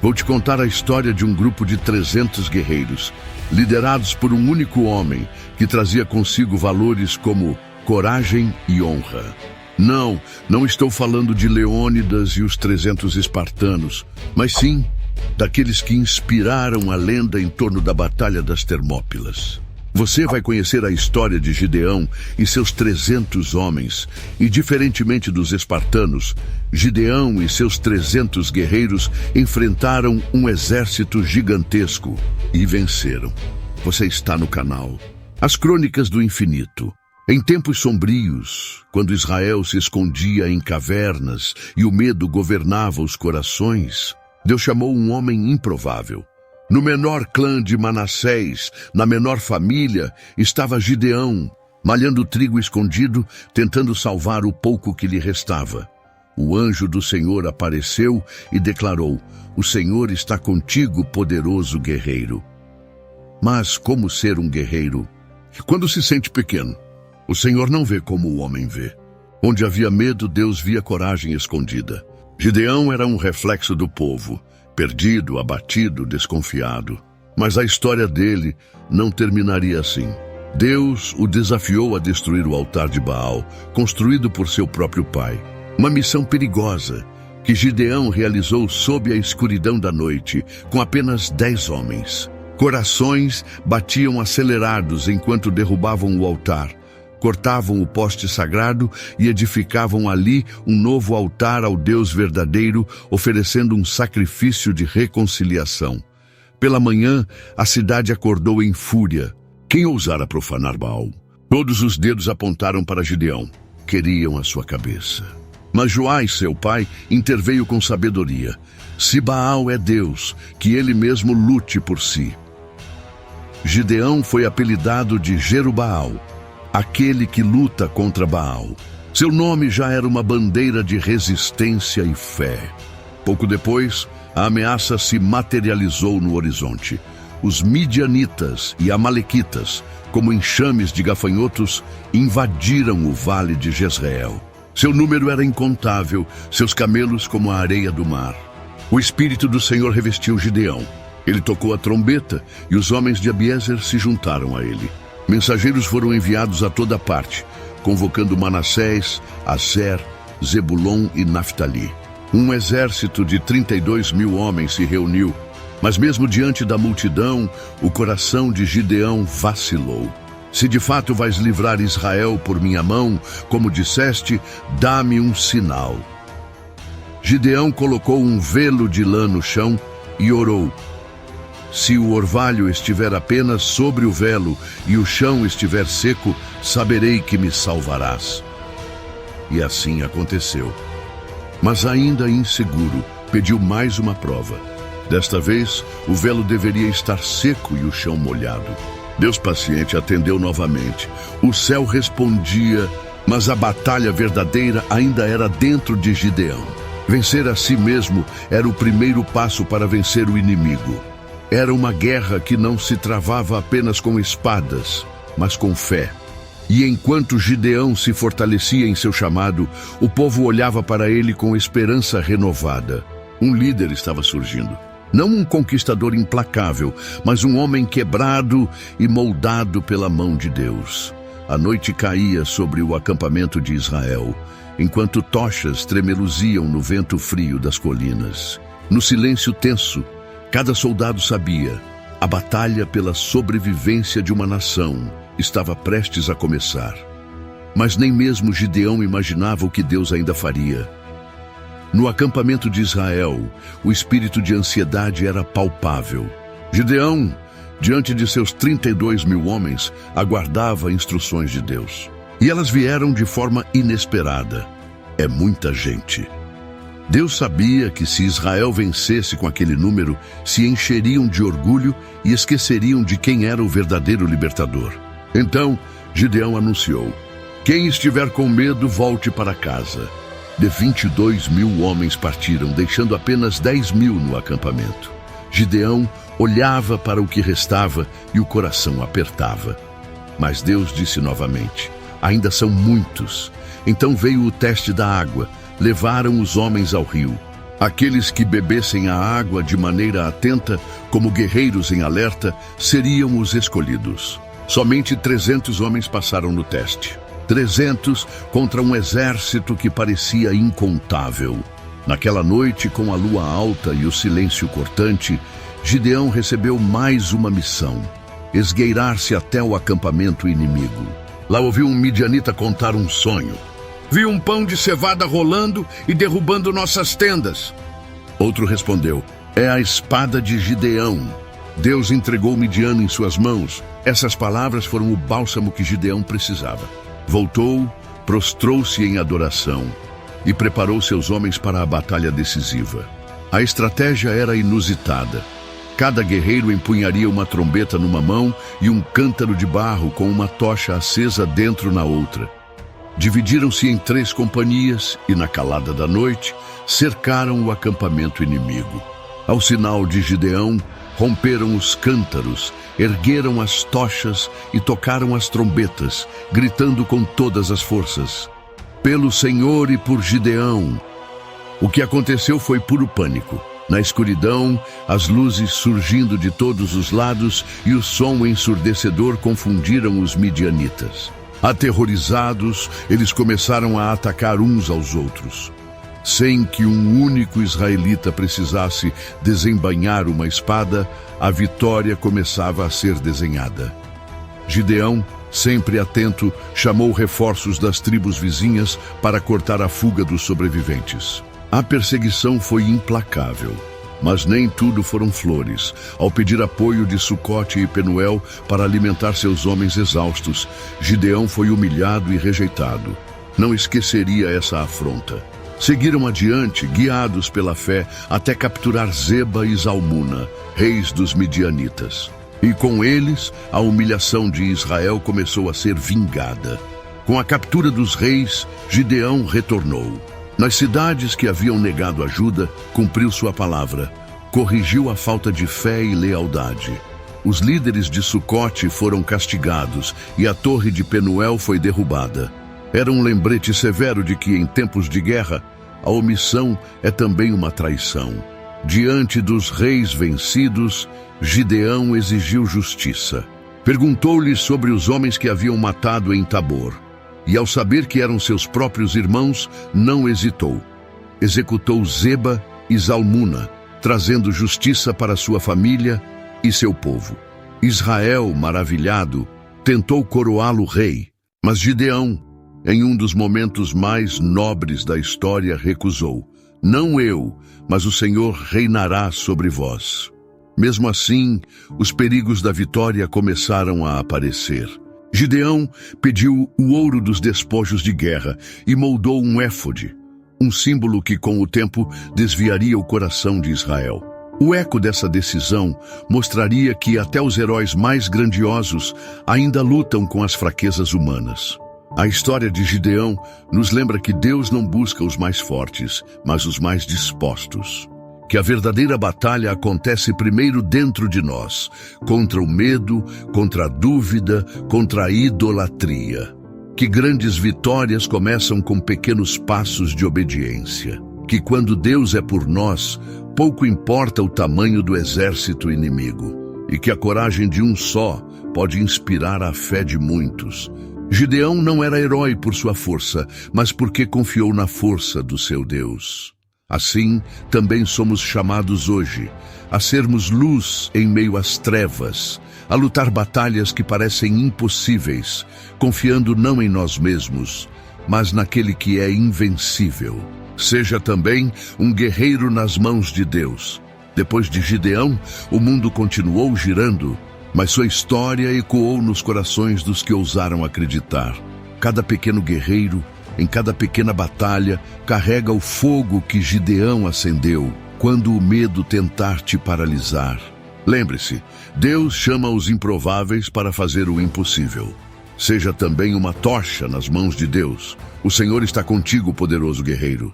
Vou te contar a história de um grupo de 300 guerreiros, liderados por um único homem que trazia consigo valores como coragem e honra. Não estou falando de Leônidas e os 300 espartanos, mas sim daqueles que inspiraram a lenda em torno da Batalha das Termópilas. Você vai conhecer a história de Gideão e seus 300 homens, e diferentemente dos espartanos, Gideão e seus 300 guerreiros enfrentaram um exército gigantesco e venceram. Você está no canal As Crônicas do Infinito. Em tempos sombrios, quando Israel se escondia em cavernas e o medo governava os corações, Deus chamou um homem improvável. No menor clã de Manassés, na menor família, estava Gideão, malhando trigo escondido, tentando salvar o pouco que lhe restava. O anjo do Senhor apareceu e declarou: "O Senhor está contigo, poderoso guerreiro." Mas como ser um guerreiro? Quando se sente pequeno, o Senhor não vê como o homem vê. Onde havia medo, Deus via coragem escondida. Gideão era um reflexo do povo, perdido, abatido, desconfiado. Mas a história dele não terminaria assim. Deus o desafiou a destruir o altar de Baal, construído por seu próprio pai. Uma missão perigosa que Gideão realizou sob a escuridão da noite, com apenas 10 homens. Corações batiam acelerados enquanto derrubavam o altar, cortavam o poste sagrado e edificavam ali um novo altar ao Deus verdadeiro, oferecendo um sacrifício de reconciliação. Pela manhã, a cidade acordou em fúria. Quem ousara profanar Baal? Todos os dedos apontaram para Gideão. Queriam a sua cabeça. Mas Joás, seu pai, interveio com sabedoria. Se Baal é Deus, que ele mesmo lute por si. Gideão foi apelidado de Jerubaal, aquele que luta contra Baal. Seu nome já era uma bandeira de resistência e fé. Pouco depois, a ameaça se materializou no horizonte. Os midianitas e amalequitas, como enxames de gafanhotos, invadiram o vale de Jezreel. Seu número era incontável, seus camelos como a areia do mar. O Espírito do Senhor revestiu Gideão. Ele tocou a trombeta e os homens de Abiezer se juntaram a ele. Mensageiros foram enviados a toda parte, convocando Manassés, Aser, Zebulon e Naftali. Um exército de 32.000 homens se reuniu, mas mesmo diante da multidão, o coração de Gideão vacilou. Se de fato vais livrar Israel por minha mão, como disseste, dá-me um sinal. Gideão colocou um velo de lã no chão e orou: "Se o orvalho estiver apenas sobre o velo e o chão estiver seco, saberei que me salvarás." E assim aconteceu. Mas ainda inseguro, pediu mais uma prova. Desta vez, o velo deveria estar seco e o chão molhado. Deus paciente atendeu novamente. O céu respondia, mas a batalha verdadeira ainda era dentro de Gideão. Vencer a si mesmo era o primeiro passo para vencer o inimigo. Era uma guerra que não se travava apenas com espadas, mas com fé. E enquanto Gideão se fortalecia em seu chamado, o povo olhava para ele com esperança renovada. Um líder estava surgindo. Não um conquistador implacável, mas um homem quebrado e moldado pela mão de Deus. A noite caía sobre o acampamento de Israel, enquanto tochas tremeluziam no vento frio das colinas. No silêncio tenso, cada soldado sabia: a batalha pela sobrevivência de uma nação estava prestes a começar. Mas nem mesmo Gideão imaginava o que Deus ainda faria. No acampamento de Israel, o espírito de ansiedade era palpável. Gideão, diante de seus 32.000 homens, aguardava instruções de Deus. E elas vieram de forma inesperada. É muita gente. Deus sabia que se Israel vencesse com aquele número, se encheriam de orgulho e esqueceriam de quem era o verdadeiro libertador. Então, Gideão anunciou: "Quem estiver com medo, volte para casa." De 22.000 homens partiram, deixando apenas 10.000 no acampamento. Gideão olhava para o que restava e o coração apertava. Mas Deus disse novamente: "Ainda são muitos." Então veio o teste da água. Levaram os homens ao rio. Aqueles que bebessem a água de maneira atenta, como guerreiros em alerta, seriam os escolhidos. Somente 300 homens passaram no teste. 300 contra um exército que parecia incontável. Naquela noite, com a lua alta e o silêncio cortante, Gideão recebeu mais uma missão: esgueirar-se até o acampamento inimigo. Lá ouviu um midianita contar um sonho. Vi um pão de cevada rolando e derrubando nossas tendas. Outro respondeu: é a espada de Gideão. Deus entregou Midian em suas mãos. Essas palavras foram o bálsamo que Gideão precisava. Voltou, prostrou-se em adoração e preparou seus homens para a batalha decisiva. A estratégia era inusitada. Cada guerreiro empunharia uma trombeta numa mão e um cântaro de barro com uma tocha acesa dentro na outra. Dividiram-se em 3 companhias e, na calada da noite, cercaram o acampamento inimigo. Ao sinal de Gideão, romperam os cântaros, ergueram as tochas e tocaram as trombetas, gritando com todas as forças: pelo Senhor e por Gideão! O que aconteceu foi puro pânico. Na escuridão, as luzes surgindo de todos os lados e o som ensurdecedor confundiram os midianitas. Aterrorizados, eles começaram a atacar uns aos outros. Sem que um único israelita precisasse desembainhar uma espada, a vitória começava a ser desenhada. Gideão, sempre atento, chamou reforços das tribos vizinhas para cortar a fuga dos sobreviventes. A perseguição foi implacável, mas nem tudo foram flores. Ao pedir apoio de Sucote e Penuel para alimentar seus homens exaustos, Gideão foi humilhado e rejeitado. Não esqueceria essa afronta. Seguiram adiante, guiados pela fé, até capturar Zeba e Zalmuna, reis dos midianitas. E com eles, a humilhação de Israel começou a ser vingada. Com a captura dos reis, Gideão retornou. Nas cidades que haviam negado ajuda, cumpriu sua palavra, corrigiu a falta de fé e lealdade. Os líderes de Sucote foram castigados e a torre de Penuel foi derrubada. Era um lembrete severo de que, em tempos de guerra, a omissão é também uma traição. Diante dos reis vencidos, Gideão exigiu justiça. Perguntou-lhe sobre os homens que haviam matado em Tabor. E ao saber que eram seus próprios irmãos, não hesitou. Executou Zeba e Zalmuna, trazendo justiça para sua família e seu povo. Israel, maravilhado, tentou coroá-lo rei, mas Gideão, em um dos momentos mais nobres da história, recusou: não eu, mas o Senhor reinará sobre vós. Mesmo assim, os perigos da vitória começaram a aparecer. Gideão pediu o ouro dos despojos de guerra e moldou um éfode, um símbolo que com o tempo desviaria o coração de Israel. O eco dessa decisão mostraria que até os heróis mais grandiosos ainda lutam com as fraquezas humanas. A história de Gideão nos lembra que Deus não busca os mais fortes, mas os mais dispostos. Que a verdadeira batalha acontece primeiro dentro de nós, contra o medo, contra a dúvida, contra a idolatria. Que grandes vitórias começam com pequenos passos de obediência. Que quando Deus é por nós, pouco importa o tamanho do exército inimigo. E que a coragem de um só pode inspirar a fé de muitos. Gideão não era herói por sua força, mas porque confiou na força do seu Deus. Assim, também somos chamados hoje a sermos luz em meio às trevas, a lutar batalhas que parecem impossíveis, confiando não em nós mesmos, mas naquele que é invencível. Seja também um guerreiro nas mãos de Deus. Depois de Gideão, o mundo continuou girando, mas sua história ecoou nos corações dos que ousaram acreditar. Cada pequeno guerreiro, em cada pequena batalha, carrega o fogo que Gideão acendeu quando o medo tentar te paralisar. Lembre-se, Deus chama os improváveis para fazer o impossível. Seja também uma tocha nas mãos de Deus. O Senhor está contigo, poderoso guerreiro.